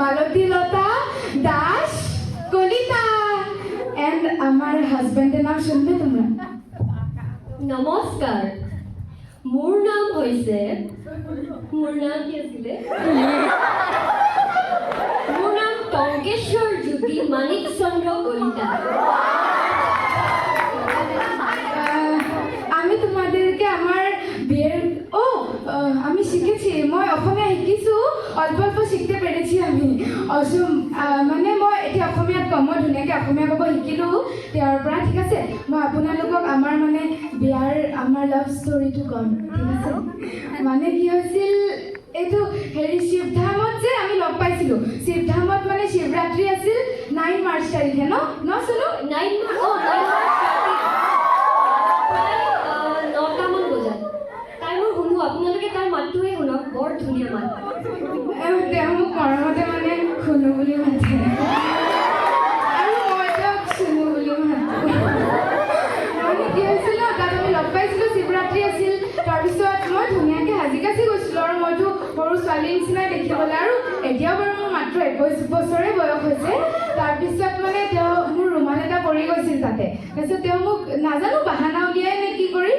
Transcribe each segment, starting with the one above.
মালতীলতা Das Kalita and আমাৰ হাজবেন্ডেৰ নাম শুনবে তোমৰা? নমস্কাৰ, মোৰ নাম হৈছে মোৰ নাম কি আছিলে? মোৰ নাম টঙ্কেশ্বৰ জ্যোতি মানিক চন্দ্ৰ কলিতা। আমি তোমাদেরকে আমার বিয়ের আমি শিখেছি, মই অসমীয়া শিকিছো, অল্প অল্প শিখতে পেরেছি আমি। মানে মই এতিয়া অসমীয়াত কম, মই ধুনীয়াকৈ অসমীয়া ক'ব শিকিলো তেওঁৰ পৰা। ঠিক আছে, মই আপোনালোকক আমাৰ মানে বিয়াৰ আমাৰ লাভ ষ্টৰিটো ক'ম। ঠিক আছে, মানে কি হৈছিল, এইটো হেৰি শিৱধামত যে আমি লগ পাইছিলোঁ। শিৱধামত মানে শিৱৰাত্ৰি আছিল 9 মাৰ্চ তাৰিখে ন শুনো 9 9টামান বজাত। তাই মই শুনো, আপোনালোকে তাৰ মাতটোৱে শুনক, বৰ ধুনীয়া মাত। তেওঁ মোক মৰমতে মানে শুনো বুলি মাতে আৰু মই তেওঁক শুনো বুলি মাতো। মানে কি হৈছিল ন, তাত আমি লগ পাইছিলোঁ, শিৱৰাত্ৰি আছিল। তাৰপিছত মই ধুনীয়াকৈ সাজি কাচি গৈছিলোঁ আৰু মইতো সৰু ছোৱালীৰ নিচিনাই দেখিবলৈ, আৰু এতিয়াও বাৰু মোৰ মাত্ৰ 21 বছৰে বয়স হৈছে। তাৰপিছত মানে তেওঁ মোৰ ৰুমাল এটা পৰি গৈছিল তাতে। তাৰপিছত তেওঁ মোক নাজানো বাহানা উলিয়াই নে কি কৰি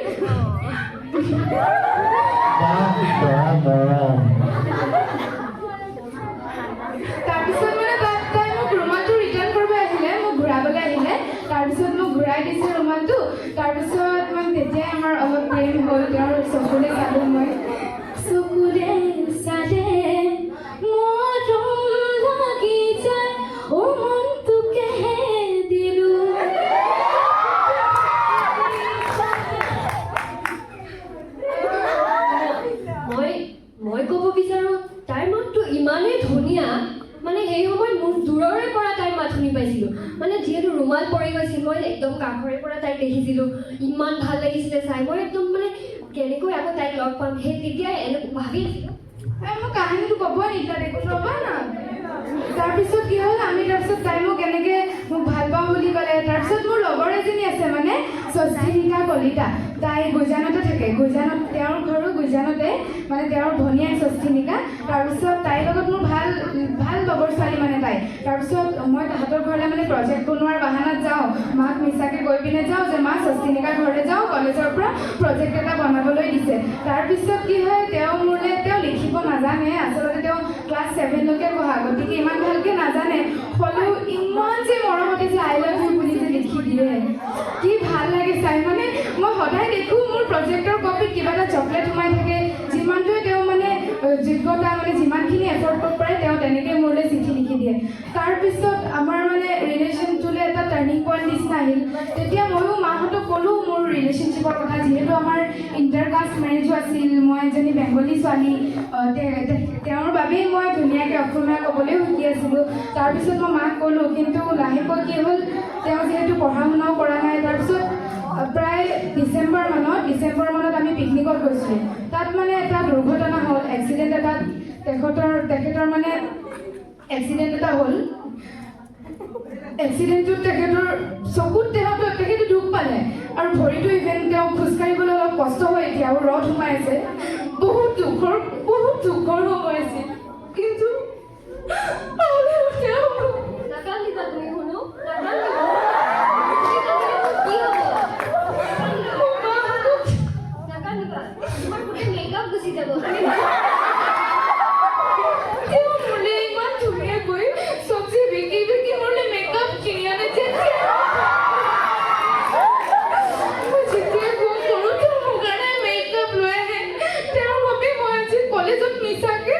তাৰপিছত মানে তাই মোক ৰুমালটো ৰিটাৰ্ণ কৰিব আহিলে, মোক ঘূৰাবলৈ আহিলে। তাৰপিছত মোক ঘূৰাই দিছে ৰুমালটো। তাৰপিছত মানে তেতিয়াই আমাৰ অলপ প্ৰেম হ'ল। তেওঁৰ চকুৰে চালোঁ মই, চকুৰে চালে মৰম লাগি যায়, মনটোকেহে দিলোঁ। মই ক'ব বিচাৰোঁ, তাইৰ মাতটো ইমানেই ধুনীয়া, মানে সেই সময়ত মোৰ দূৰৰে পৰা তাইৰ মাত শুনি পাইছিলোঁ। মানে যিহেতু ৰুমাল পৰি গৈছিল, মই একদম কাষৰে পৰা তাইক দেখিছিলোঁ, ইমান ভাল লাগিছিলে চাই। মই একদম মানে কেনেকৈ আকৌ তাইক লগ পাম, সেই তেতিয়াই এনেকৈ ভাবি আছিলোঁ। মোক কাহিনীটো ক'বই নিদিলা দেখোন, ৰ'বা না। তাৰপিছত কি হ'ল, তাৰপিছত তাই মোক এনেকৈ মোক ভাল পাওঁ বুলি ক'লে। তাৰপিছত মোৰ লগৰ এজনী আছে মানে স্বস্তিনিকা কলিতা, তাই গুইজানতে থাকে। তেওঁৰ ঘৰো গুইজানতে, মানে তেওঁৰ ভনীয়েক স্বস্তিনিকা। তাৰপিছত তাইৰ লগত মোৰ ভাল লগৰ ছোৱালী মানে তাই। তাৰপিছত মই তাহাঁতৰ ঘৰলৈ মানে প্ৰজেক্ট বনোৱাৰ বাহানাত যাওঁ, মাক মিছাকৈ কৈ পিনে যাওঁ যে মা স্বস্তিনিকাৰ ঘৰলৈ যাওঁ, কলেজৰ পৰা প্ৰজেক্ট এটা বনাবলৈ দিছে। তাৰপিছত কি হয়, তেওঁ লিখিব নাজানে, আচলতে তেওঁ ক্লাছ 7লৈকে পঢ়া, গতিকে ইমান ভালকৈ নাজানে। হ'লেও ইমান যে মৰমতে যে আই লাভ ইউ বুলি যে লিখি দিয়ে, কি ভাল লাগে চাই। মানে মই সদায় দেখোঁ মোৰ প্ৰজেক্টৰ কপিত কিবা এটা চকলেট সোমাই থাকে। যিমানটোৱে তেওঁ মানে যোগ্যতা, মানে যিমানখিনি এফৰ্ট কৰিব পাৰে, তেওঁ তেনেকৈ মোলৈ চিঠি লিখি দিয়ে। তাৰপিছত আমাৰ মানে ৰিলেশ্যনটোলৈ এটা টাৰ্ণিং পইণ্ট নিচিনা আহিল। তেতিয়া ময়ো মাহঁতক ক'লোঁ মোৰ ৰিলেশ্যনশ্বিপৰ কথা, যিহেতু আমাৰ ইণ্টাৰকাষ্ট মেৰেজো আছিল। মই এজনী বেংগলী ছোৱালী, তেওঁৰ বাবেই মই ধুনীয়াকৈ অসমীয়া ক'বলৈও শিকি আছিলোঁ। তাৰপিছত মই মাক ক'লোঁ, কিন্তু লাহেকৈ কি হ'ল, তেওঁ যিহেতু পঢ়া শুনাও কৰা নাই। তাৰপিছত প্ৰায় ডিচেম্বৰ মানত আমি পিকনিকত গৈছিলোঁ। তাত মানে এটা দুৰ্ঘটনা হ'ল, এক্সিডেণ্ট এটা, তেখেতৰ মানে এক্সিডেণ্ট এটা হ'ল। এক্সিডেণ্টটোত তেখেতৰ চকুত তেখেতে দুখ পালে, আৰু ভৰিটো ইভেন তেওঁ খোজকাঢ়িবলৈ অলপ কষ্ট হয়, এতিয়াও ৰদ সোমাই আছে। বহুত দুখৰ সময় আছিল, কিন্তু নাকান্দিবা তুমি, শুনো নাকান্দিবা, তোমাৰ গোটেই মেকআপ গুচি যাব। ইমান ধুনীয়াকৈ চব্জি বিকি মোলৈ মেকআপ কিনি আনিছে। যেতিয়াই ফোন কৰোঁ, তেওঁ মোৰ কাৰণে মেকআপ লৈ আহে। তেওঁৰ বাবে মই আজি কলেজত মিছাকৈ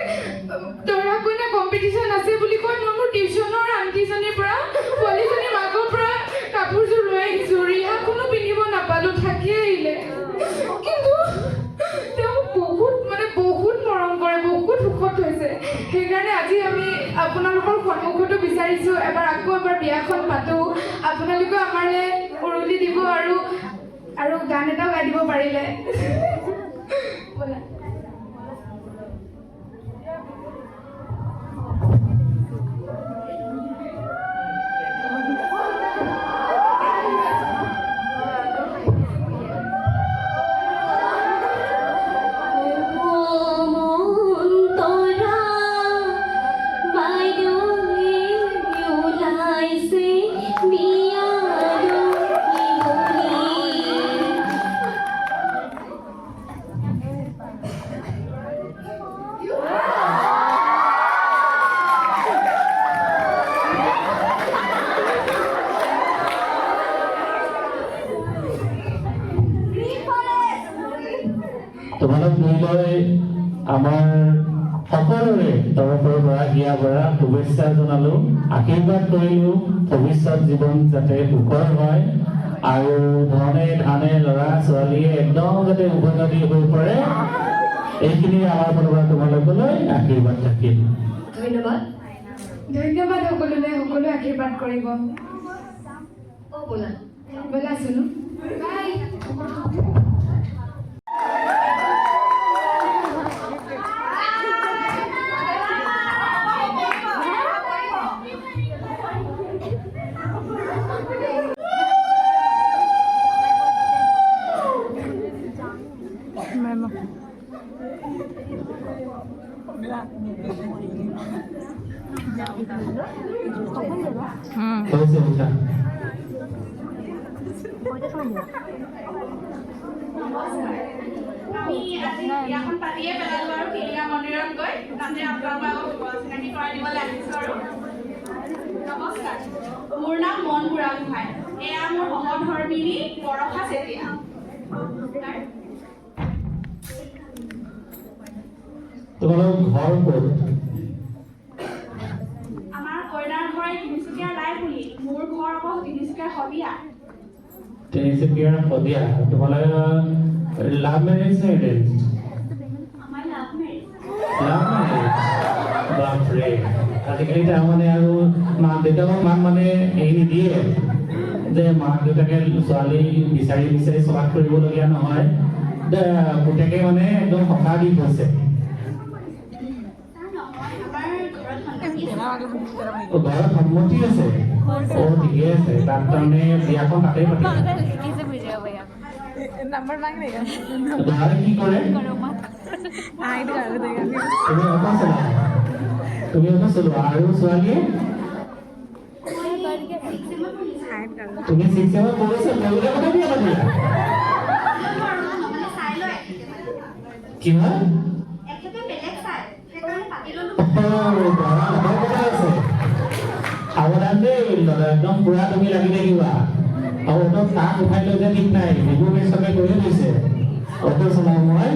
দৰা কইনা কম্পিটিশ্যন আছে বুলি কৈ মই মোৰ টিউশ্যনৰ আণ্টিজনীৰ পৰা, পোৱালীজনীৰ মাকৰ পৰা কাপোৰযোৰ লৈ আহিছোঁ। ৰিহাখনো পিন্ধিব নাপালোঁ, থাকি আহিলে। কিন্তু তেওঁ বহুত মৰম কৰে, বহুত সুখত হৈছে। সেইকাৰণে আজি আমি আপোনালোকৰ সন্মুখতো বিচাৰিছোঁ, এবাৰ বিয়াখন পাতোঁ। আপোনালোকেও আমালৈ উৰুলি দিব আৰু গান এটাও গাই দিব পাৰিলে। মন তৰা বাইদেউ তোমালোক দুইলৈ আমাৰ সকলোৰে তৰফৰ পৰা হিয়া ভৰা শুভেচ্ছা জনালোঁ, আশীৰ্বাদ কৰিলোঁ ভৱিষ্যত জীৱন যাতে সুখৰ হয় আৰু ধনে ধানে ল'ৰা ছোৱালীয়ে একদম যাতে উভৈনদী হৈ পৰে, এইখিনি আমাৰ ফালৰ পৰা তোমালোকলৈ আশীৰ্বাদ থাকিল। ধন্যবাদ। ধন্যবাদ সকলোলৈ, সকলোৱে আশীৰ্বাদ কৰিব। ব'লা ব'লা চুনু, বাই। হৈছে উঠা। আমি আজি বিয়াখন পাতিয়ে পেলালো আৰু টিলিঙা মন্দিৰত গৈ তাতে আপোনালোকৰ আগত চিনাকি কৰাই দিবলৈ আহিছোঁ আৰু নমস্কাৰ, মোৰ নাম মন বুঢ়াগোহাঁই, এয়া মোৰ সহধৰ্মিনী বৰষা চেতিয়া। তোমালোক ঘৰ ক'ত? আমাৰ কইনাৰ ঘৰ তিনিচুকীয়াৰ লাইপুলি, মোৰ ঘৰ আকৌ তিনিচুকীয়াৰ শদিয়া। তিনিচুকীয়াৰ শদিয়া। তোমালোকে লাভ মেৰেজ নে এৰেঞ্জ? আমাৰ লাভ মেৰেজ। Love marriage? বাপৰে, আজিকালি তাৰমানে আৰু মাক দেউতাকক মাক মানে এৰি নিদিয়ে যে মাক দেউতাকে ছোৱালী বিচাৰি বিচাৰি চলাক কৰিবলগীয়া নহয়, পুতেকে মানে একদম সকাহ দি থৈছে। ঘৰত সন্মতি আছে? ঠিকে আছে, তাত তাৰমানে বিয়াখন তাতেই পাতিম। ল'ৰাই কি কৰে? তুমি অটো চলোৱা আৰু ছোৱালীয়ে? তুমি 6 ছেমত পঢ়িছা, পঢ়িলে কথা বিয়া পাতিলা? কিমান? সাৱধান দেই, একদম পুৰা তুমি লাগি থাকিবা আৰু অটোত কাক উঠাই লৈ যে ঠিক নাই, যিবোৰ চবে কৈয়ে দিছে অটো চলাওঁ মই,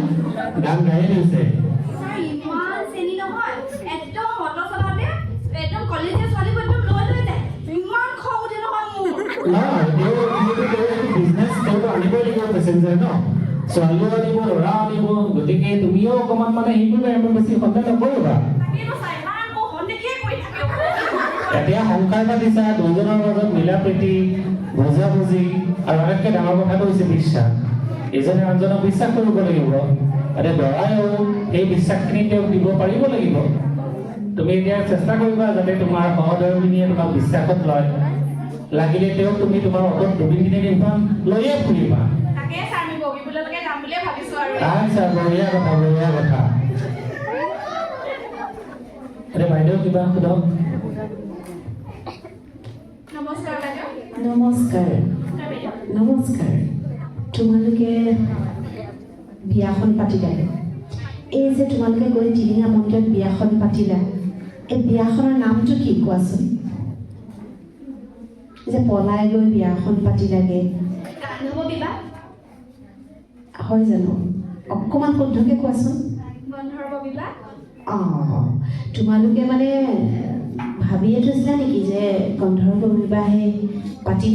গান গায়ে দিছে। ছোৱালীও আনিব ল'ৰাও আনিব, গতিকে তুমিও অকণমান মানে হেৰি কৰিবা, ইমান বেছি সন্দেহ নকৰিবা। এতিয়া সংসাৰ পাতিছা, দুজনৰ মাজত মিলা প্ৰীতি বুজাবুজি আৰু আটাইতকৈ ডাঙৰ কথাটো হৈছে বিশ্বাস। ইজনে আনজনক বিশ্বাস কৰিব লাগিব, এতিয়া দৰাইও সেই বিশ্বাসখিনি তেওঁক দিব পাৰিব লাগিব। তুমি এতিয়া চেষ্টা কৰিবা যাতে তোমাৰ সহধৰ্মিনীয়ে তোমাক বিশ্বাসত লয়, লাগিলে তেওঁক তুমি তোমাৰ অটত দুদিন তিনিদিনমান লৈয়ে ফুৰিবা। আচ্ছা, বঢ়িয়া কথা, বঢ়িয়া কথা। এতিয়া বাইদেউ কিবা সোধক। নমস্কাৰ। নমস্কাৰ। তোমালোকে বিয়াখন পাতিলা, এই যে তোমালোকে গৈ টিলিঙা মন্দিৰত বিয়াখন পাতিলা, এই বিয়াখনৰ নামটো কি কোৱাচোন? যে পলাই গৈ বিয়াখন পাতিলাগে, হয় জানো? অকণমান শুদ্ধকৈ কোৱাচোন। তোমালোকে মানে ভাবিয়ে থৈছিলা নেকি যে গন্ধৰ্ব বিবাহে পাতিম?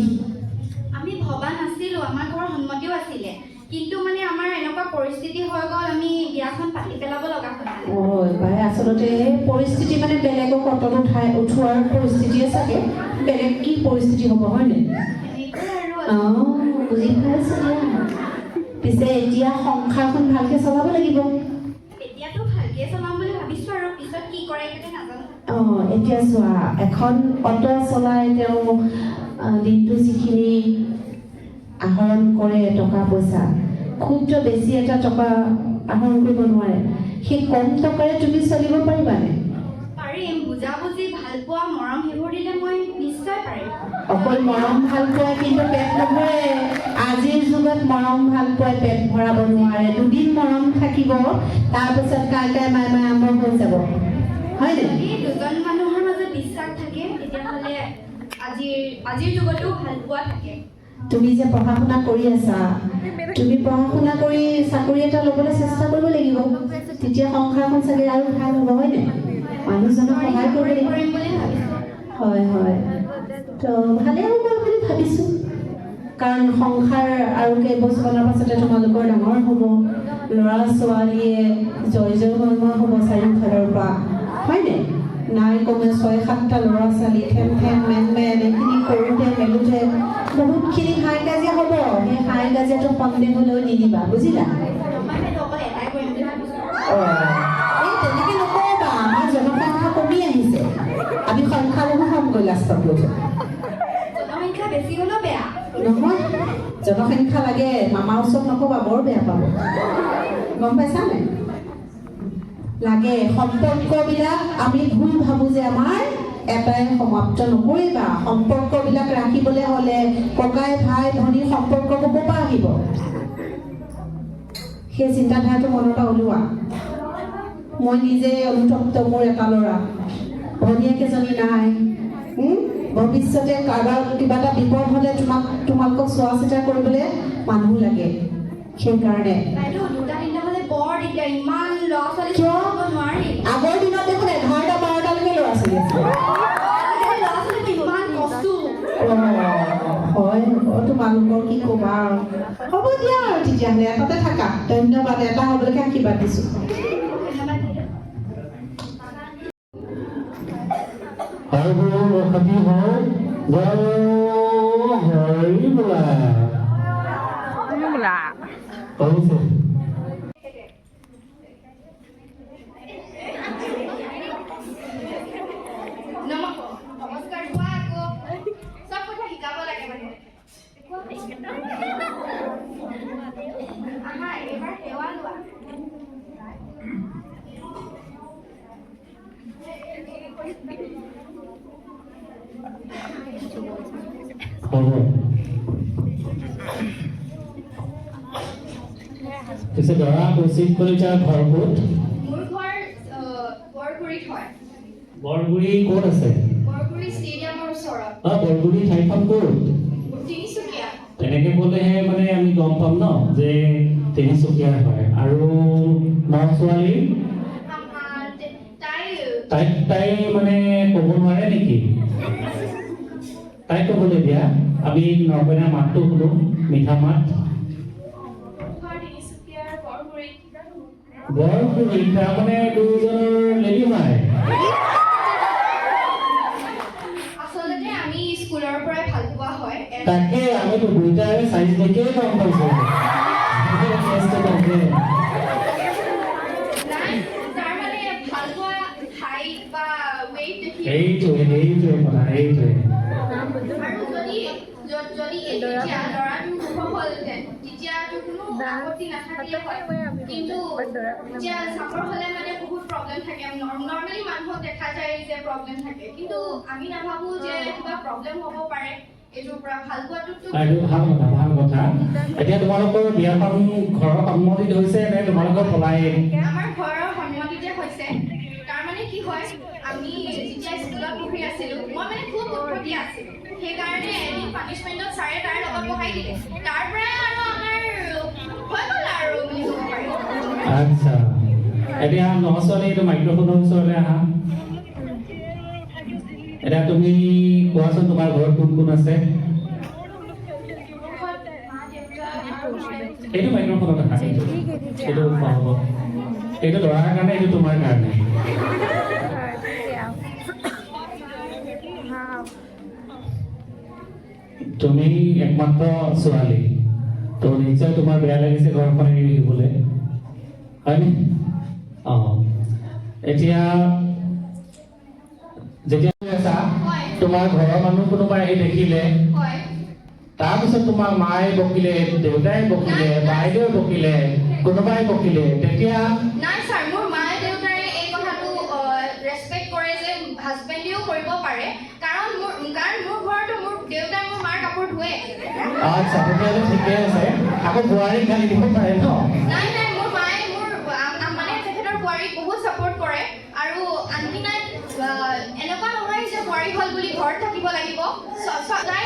আমি ভবা নাছিলো, আমাৰ ঘৰৰ সন্মতিও আছিলে, কিন্তু মানে আমাৰ এনেকুৱা পৰিস্থিতি হৈ গ'ল, আমি বিয়াখন পাতি পেলাব লগা হ'ল। এবাৰ আচলতে পৰিস্থিতি মানে বেলেগক অটত উঠোৱাৰ পৰিস্থিতিয়ে চাগে, বেলেগ কি পৰিস্থিতি হ'ব, হয়নে? বুজি পাইছো দিয়া। পিছে এতিয়া সংসাৰখন ভালকে চলাব লাগিব। এতিয়াতো ভালকে চলাম বুলি ভাবিছো আৰু পিছত কি কৰে সেইটো নাজানো। এতিয়া চোৱা, এখন অটো চলাই তেওঁ দিনটো যিখিনি আহৰণ কৰে টকা পইচা, খুবটো বেছি এটা টকা আহৰণ কৰিব নোৱাৰে, সেই কম টকাৰে তুমি চলিব পাৰিবানে? পাৰিম, বুজাবুজি ভাল পোৱা মৰম সেইবোৰ দিলে মই নিশ্চয় পাৰিম। অকল মৰম ভাল পোৱা কিন্তু পেট নভৰে। আজিৰ যুগত মৰম ভাল পোৱাই পেট ভৰাব নোৱাৰে। দুদিন মৰম থাকিব, তাৰপিছত কাই মাই আৰম্ভ হৈ যাব, হয়নে? যদি দুজন মানুহৰ মাজত বিশ্বাস থাকে তেতিয়াহ'লে আজিৰ যুগতো ভাল পোৱা থাকে। তুমি যে পঢ়া শুনা কৰি আছা, তুমি পঢ়া শুনা কৰি চাকৰি এটা ল'বলৈ চেষ্টা কৰিব লাগিব, তেতিয়া সংসাৰখন চাগে আৰু ভাল হ'ব, হয়নে? মানুহজনক সহায় কৰিব লাগিব। কৰিম বুলি ভাবিছোঁ। হয় হয়, তো ভালেই হ'ব বুলি ভাবিছোঁ, কাৰণ সংসাৰ আৰু কেইবছৰমানৰ পাছতে তোমালোকৰ ডাঙৰ হ'ব, ল'ৰা ছোৱালীয়ে জয় জয়ময় হ'ব চাৰিওফালৰ পৰা, হয়নে? নাই কমে 6-7টা ল'ৰা ছোৱালী ঠেন ঠেন মেন মেন এইখিনি কৰোঁতে মেলোঁতে বহুতখিনি হাই কাজিয়া হ'ব। সেই হাই কাজিয়াটো সন্দেহলৈ নিদিবা, বুজিলা? এই তেনেকৈ নকবা, আমাৰ জনসংখ্যা কমি আহিছে, আমি সংখ্যালঘু হ'মগৈ লাষ্টত গৈ। জনসংখ্যা বেছি হ'লেও বেয়া। নহয়, জনসংখ্যা লাগে, মামাৰ ওচৰত নকবা, বৰ বেয়া পাব, গম পাইছানে? লাগে সম্পৰ্কবিলাক আমি ভুল ভাবোঁ যে আমাৰ এটাই সমাপ্ত নকৰিবা। সম্পৰ্কবিলাক ৰাখিবলৈ হ'লে ককাই ভাই ভনী সম্পৰ্ক ক'ৰ পৰা আহিব? সেই চিন্তাধাৰাটো মনৰ পৰা ওলোৱা। মই নিজে অনুতপ্ত, মোৰ এটা ল'ৰা, ভনীয়েকেইজনী নাই। ভৱিষ্যতে কাৰোবাৰ কিবা এটা বিপদ হ'লে তোমালোকক চোৱা চিতা কৰিবলৈ মানুহ লাগে। সেইকাৰণে বাইদেউ দুটা তিনিটা হ'লে বৰ দিগদাৰ, ইমান ল'ৰা ছোৱালী কিয়? চম্ভালিব নোৱাৰি। আগৰ দিনত দেখোন 11টা-12টালৈকে ল'ৰা ছোৱালী আছিল। আজিকালি ল'ৰা ছোৱালীবোৰ ইমান কষ্ট। হয়, তোমালোকৰ কি ক'বা আৰু। হ'ব দিয়া আৰু তেতিয়াহ'লে এটাতে থাকা। ধন্যবাদ, এটা হ'বলৈকে আশীৰ্বাদ দিছোঁ। আৰু খাতি হয় হৰি বোলা কৰিছে। নমস্কাৰ কোৱা আকৌ, চব কথা শিকাব লাগে মানে। আহা এইবাৰ সেৱা লোৱা। হ'ব। পিছে দৰা কৌশিক কলিতাৰ ঘৰ ক'ত? মোৰ ঘৰ বৰগুৰিত হয়। বৰগুৰি ক'ত আছে? বৰগুৰি ষ্টেডিয়ামৰ ওচৰত। বৰগুৰি ঠাইখন ক'ত? তিনিচুকীয়া। তেনেকে ক'লেহে মানে আমি গম পাম ন যে তিনিচুকীয়াৰ হয়। আৰু ন ছোৱালী তাই মানে ক'ব নোৱাৰে নেকি? তাই ক'বলৈ দিয়া, আমি নকইনাৰ মাতটো শুনো, মিঠা মাত। বৰগুৰি তাৰমানে দুজনৰ লেডি হয়। আচলতে আমি স্কুলৰ পৰাই ভাল পোৱা হয়। তাকে আমিতো দুইটাৰে চাইজ দেখিয়ে গম পাইছো। তাৰমানে ভাল পোৱা হাইট বা ৱেইট দেখি এইটোৱে কথা, এইটোৱে। আৰু যদি এতিয়া ল'ৰাটো সুখ হ'লহেঁতেন তেতিয়াতো কোনো আপত্তি নাথাকিলে হয়, কিন্তু এতিয়া চাপৰ হ'লে মানে বহুত প্ৰব্লেম থাকে। নৰ্মেলি মানুহক দেখা যায় যে প্ৰব্লেম থাকে, কিন্তু আমি নাভাবোঁ যে কিবা প্ৰব্লেম হ'ব পাৰে এইটোৰ পৰা। ভাল পোৱাটোতো ভাল কথা। এতিয়া তোমালোকৰ বিয়াখন ঘৰৰ সন্মতিত হৈছে নে তোমালোকৰ পলাই? আমাৰ ঘৰৰ সন্মতিতে হৈছে। তাৰমানে কি হয়, আমি যেতিয়া স্কুলত পঢ়ি আছিলোঁ, মই মানে খুব উৎপত্তি আছিলোঁ। সেইকাৰণে এদিন পানিছমেণ্টত ছাৰে তাৰ লগত বহাই দিলে। তাৰ পৰাই আৰু আমাৰ হৈ গ'ল আৰু বুলি ক'ব পাৰি। আচ্ছা, এতিয়া ন ছোৱালী এইটো মাইক্ৰফোনৰ ওচৰলৈ আহা। এতিয়া তুমি কোৱাচোন তোমাৰ ঘৰত কোন কোন আছে? এইটো মাইক্ৰফোনত আহা, এইটো হ'ব। এইটো ল'ৰাৰ কাৰণে, এইটো তোমাৰ কাৰণে। তুমি একমাত্ৰ ছোৱালী, তো নিশ্চয় তোমাৰ বেয়া লাগিছে ঘৰখন এৰি দিবলৈ, হয়নে? এতিয়া যেতিয়া তোমাৰ ঘৰৰ মানুহ কোনোবাই আহি দেখিলে, তাৰপিছত তোমাক মায়ে বকিলে, দেউতাই বকিলে, বাইদেৱে বকিলে, কোনোবাই বকিলে, তেতিয়া? নাই ছাৰ, মোৰ মায়ে দেউতাৰে এই কথাটো ৰেচপেক্ট কৰে যে হাজবেণ্ডেও কৰিব পাৰে, কাৰণ মোৰ ঘৰতো মোৰ দেউতাই মোৰ মাৰ কাপোৰ ধুৱে। আচ্ছা, তেতিয়াহ'লে ঠিকে আছে। আকৌ বোৱাৰীক গালি দিব পাৰে ন? নাই, মোৰ মায়ে মানে তেখেতৰ বোৱাৰীক বহুত ছাপোৰ্ট কৰে। আৰু আনকি নাই এনেকুৱা নহয় যে বোৱাৰী হ'ল বুলি বুলি ঘৰত থাকিব লাগিব তাই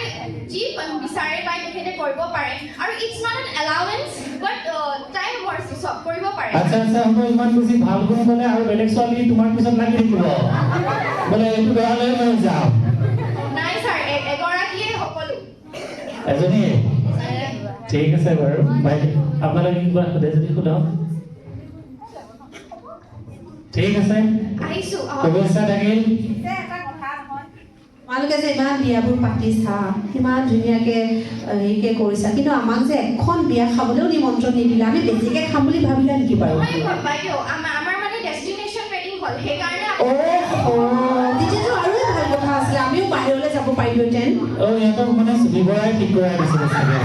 যি বিচাৰে তাই তেখেতে কৰিব পাৰে আৰু ইটছ নট এন এলাউৱেন্স বাট তাই মৰ্জি চব কৰিব পাৰে আচ্ছা আচ্ছা হ'ব ইমান বেছি ভাল গুণ ক'লে আৰু বেলেগ ছোৱালী তোমাৰ পিছত লাগি থাকিব বোলে এইটো বেয়া লৈ মই যাম নাই ছাৰ এগৰাকীয়ে সকলো এজনী ঠিক আছে বাৰু ভাই আপোনালোকে কিবা সোধে যদি সোধক ঠিক আছে আহিছোঁ শুভেচ্ছা থাকিল তোমালোকে যে ইমান বিয়াবোৰ পাতিছা ইমান ধুনীয়াকৈ হেৰিকৈ কৰিছা কিন্তু আমাক যে এখন বিয়া খাবলৈও নিমন্ত্ৰণ নিদিলা আমি বেছিকৈ খাম বুলি ভাবিলা নেকি বাৰু বাইদেউ আমাৰ মানে ডেষ্টিনেশ্যন ৱেডিং হ'ল সেইকাৰণে তেতিয়াতো আৰু ভাল কথা আছিলে আমিও বাহিৰলৈ যাব পাৰিলোহেঁতেন ইহঁতক মানে চুলিবৰাই ঠিক কৰাই দিছিলে চাগে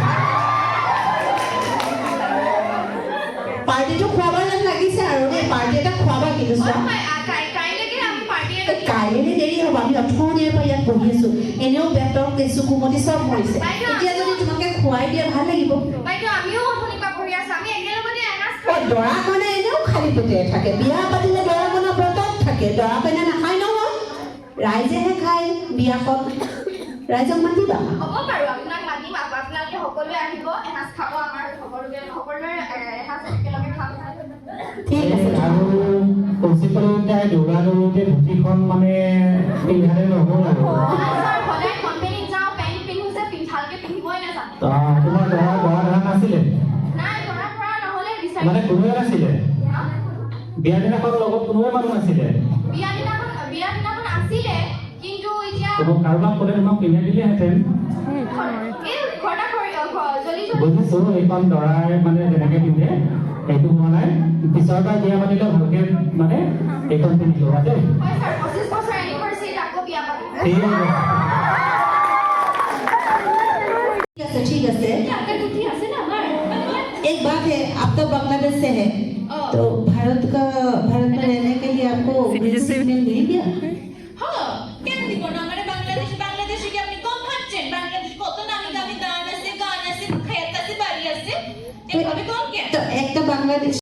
পাৰ্টিটো খোৱাব যেন লাগিছে আৰু দেই পাৰ্টি এটা খোৱাবা কিন্তু চোৱা কাইলৈকে আমি পাৰ্টি এটা কাইলৈ দেৰি হ'ব আমি অথনিৰে পৰা ইয়াত বহি আছো এনেও বেতৰ কেঁচু কুমতি চব মৰিছে এতিয়া যদি তোমাকে খুৱাই দিয়ে ভাল লাগিব বাইদেউ আমিও অথনি পৰা পঢ়ি আছো আমি একেলগতে এসাঁজ দৰা কইনা এনেও খালী পেটে থাকে বিয়া পাতিলে দৰা কইনা ব্ৰতত থাকে দৰা কইনা নাখায় নহয় ৰাইজেহে খায় বিয়াখন ৰাইজক মাতিবা হ'ব বাৰু আপোনাক মাতিম আপোনালোকে সকলোৱে আহিব এসাঁজ খাব আমাৰ সকলোৱে এসাঁজ একেলগে খাম ঠিক আছে আৰু প্ৰিন্সিপাল তাই দৌৰাদৌৰিতে ধুতিখন মানে পিন্ধালে নহ'ল আৰু সদায় কোম্পানীত যাওঁ পেণ্ট পিন্ধো যে ভালকে পিন্ধিবই নাজানো তোমাৰ দৰা নাছিলে নাই দৰা পৰা নহ'লে মানে বিচাৰি কোনোৱে নাছিলে বিয়া দিনাখন লগত কোনোৱে মানুহ নাছিলে বিয়া দিনাখন আছিলে কিন্তু এতিয়া কাৰোবাক ক'লে তোমাক পিন্ধাই দিলেহেঁতেন বুজিছো এইখন দৰাই মানে যেনেকে পিন্ধে সেইটো হোৱা নাই পিছৰ পৰা বিয়া পাতিলে ভালকে মানে এইখন পিন্ধি লোৱা দেই ठीक है एक बात है आप तो बांग्लादेश से हैं तो भारत में रहने के लिए आपको सिटीजनशिप मिल गया কেন দিব না মানে বাংলাদেশে কি আপনি কম ভাবছেন বাংলাদেশ কত নামি দামি গান আছে খায়াত আছে বাড়ি আছে এভাবে কম কেন तो एक बांग्लादेश